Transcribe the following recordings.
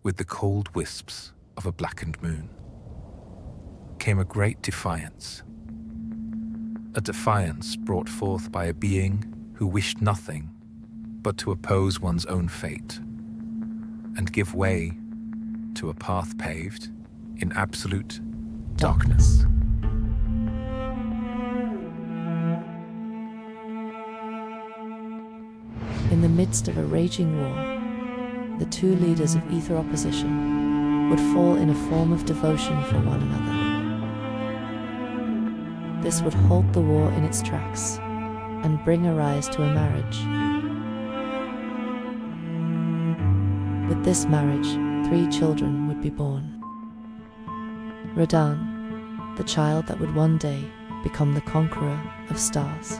with the cold wisps of a blackened moon, came a great defiance. A defiance brought forth by a being who wished nothing but to oppose one's own fate and give way to a path paved in absolute darkness. In the midst of a raging war, the two leaders of ether opposition would fall in a form of devotion for one another. This would halt the war in its tracks and bring a rise to a marriage. With this marriage, 3 children would be born. Radahn, the child that would one day become the conqueror of stars.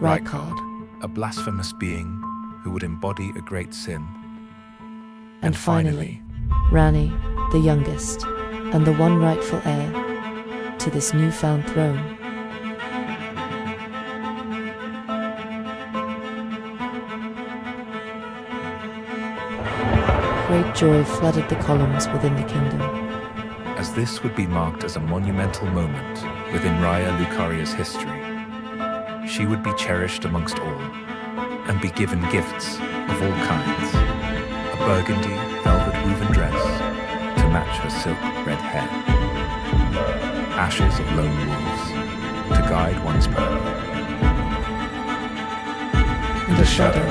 Rykard, a blasphemous being who would embody a great sin. And finally, Ranni, the youngest, and the one rightful heir to this newfound throne. Great joy flooded the columns within the kingdom, As this would be marked as a monumental moment within Raya Lucaria's history. She would be cherished amongst all and be given gifts of all kinds. A burgundy velvet woven dress to match her silk red hair. Ashes of lone wolves to guide one's path. and a shadow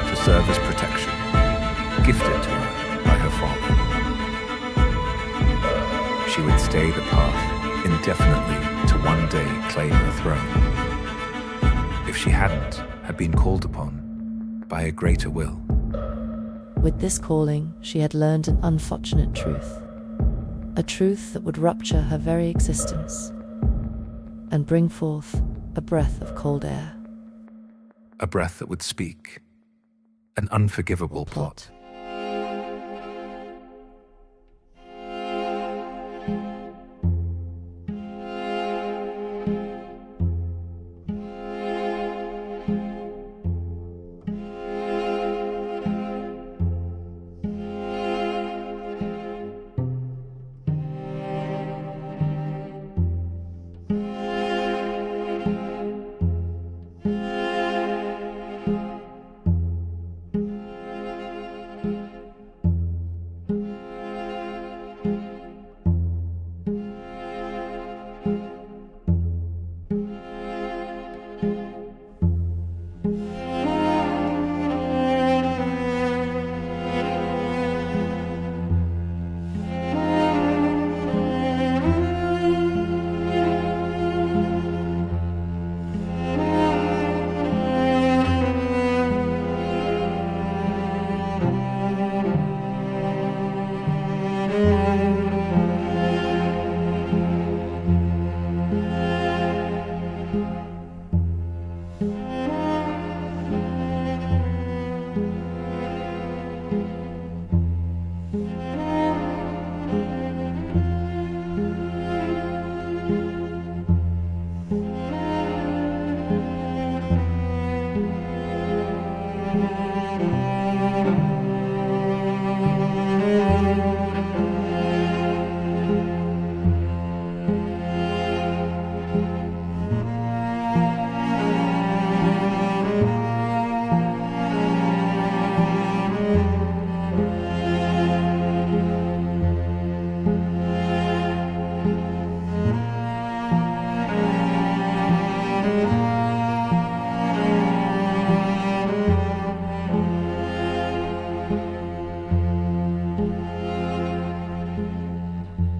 To serve as protection, gifted to her by her father. She would stay the path indefinitely to one day claim her throne. If she hadn't had been called upon by a greater will. With this calling, she had learned an unfortunate truth. A truth that would rupture her very existence and bring forth a breath of cold air. A breath that would speak. An unforgivable plot.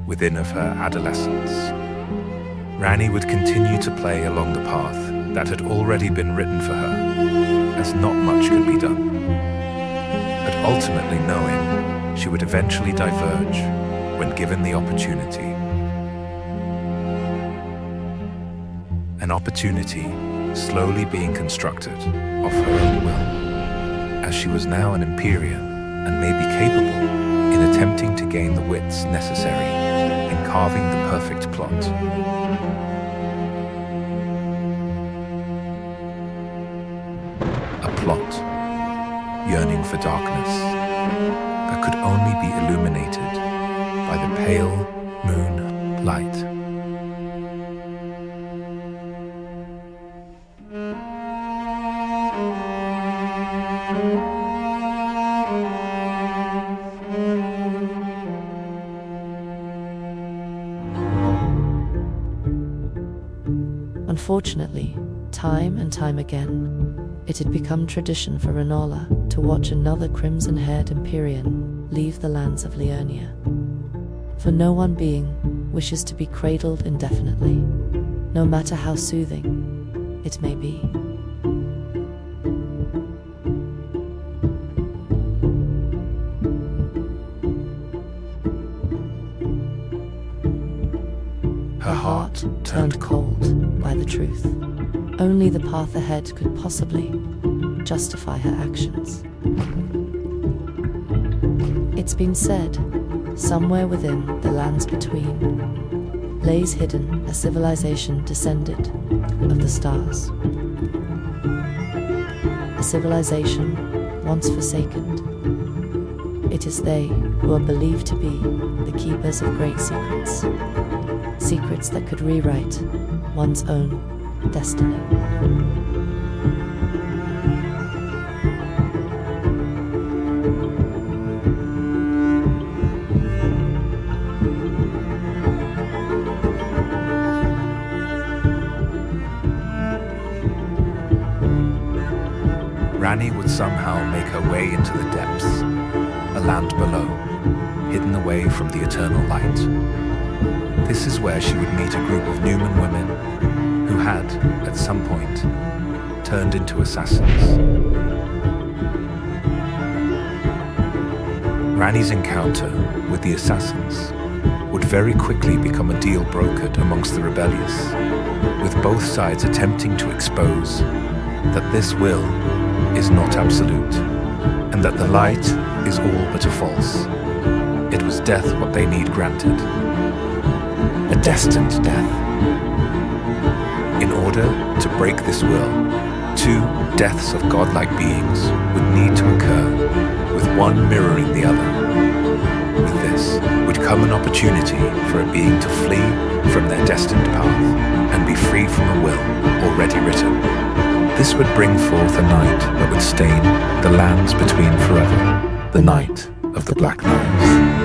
Within of her adolescence, Ranni would continue to play along the path that had already been written for her, as not much could be done, but ultimately knowing she would eventually diverge when given the opportunity. An opportunity slowly being constructed of her own will, as she was now an Empyrean and may be capable in attempting to gain the wits necessary in carving the perfect plot. A plot yearning for darkness, a could only be illuminated by the pale moon light. Unfortunately, time and time again, it had become tradition for Rennala to watch another crimson-haired Empyrean leave the lands of Liurnia. For no one being wishes to be cradled indefinitely, no matter how soothing it may be. Her heart turned cold by the truth. Only the path ahead could possibly justify her actions. It's been said, somewhere within the lands between lays hidden a civilization descended of the stars. A civilization once forsaken. It is they who are believed to be the keepers of great secrets. Secrets that could rewrite one's own destiny. Ranni would somehow make her way into the depths, a land below, hidden away from the eternal light. This is where she would meet a group of Numen women who had, at some point, turned into assassins. Ranni's encounter with the assassins would very quickly become a deal brokered amongst the rebellious, with both sides attempting to expose that this will is not absolute, and that the light is all but a false. It was death what they need granted. A destined death. In order to break this will, two deaths of godlike beings would need to occur, with one mirroring the other. With this would come an opportunity for a being to flee from their destined path and be free from a will already written. This would bring forth a night that would stain the lands between forever, the night of the Black Knives.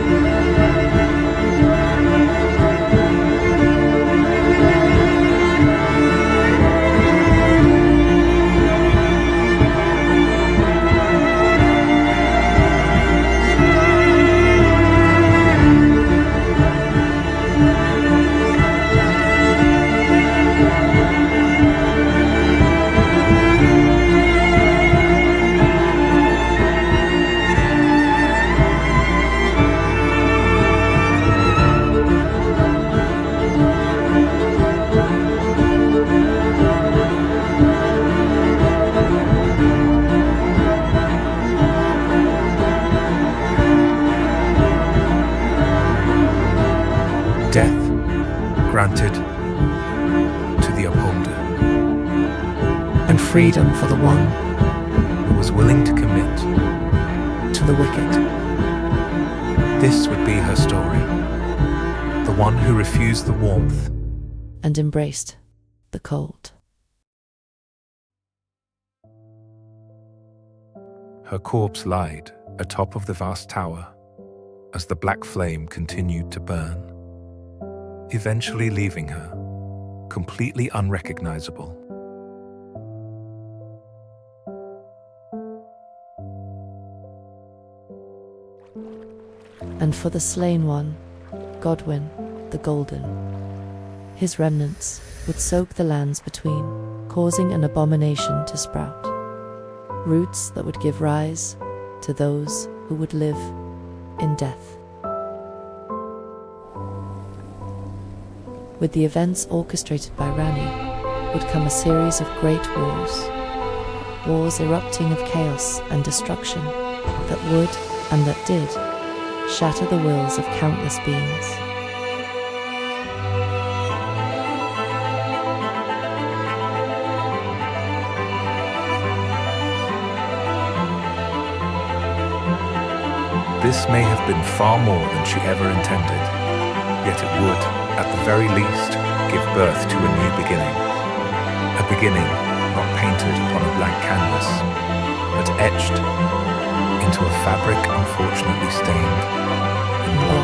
Death granted to the upholder, and freedom for the one who was willing to commit to the wicked. This would be her story, the one who refused the warmth and embraced the cold. Her corpse lied atop of the vast tower as the black flame continued to burn, eventually leaving her completely unrecognizable. And for the slain one, Godwyn the Golden, his remnants would soak the lands between, causing an abomination to sprout. Roots that would give rise to those who would live in death. With the events orchestrated by Ranni would come a series of great wars erupting of chaos and destruction that would, and that did, shatter the wills of countless beings. This may have been far more than she ever intended, yet it would, at the very least, give birth to a new beginning. A beginning not painted upon a blank canvas, but etched into a fabric unfortunately stained in blood.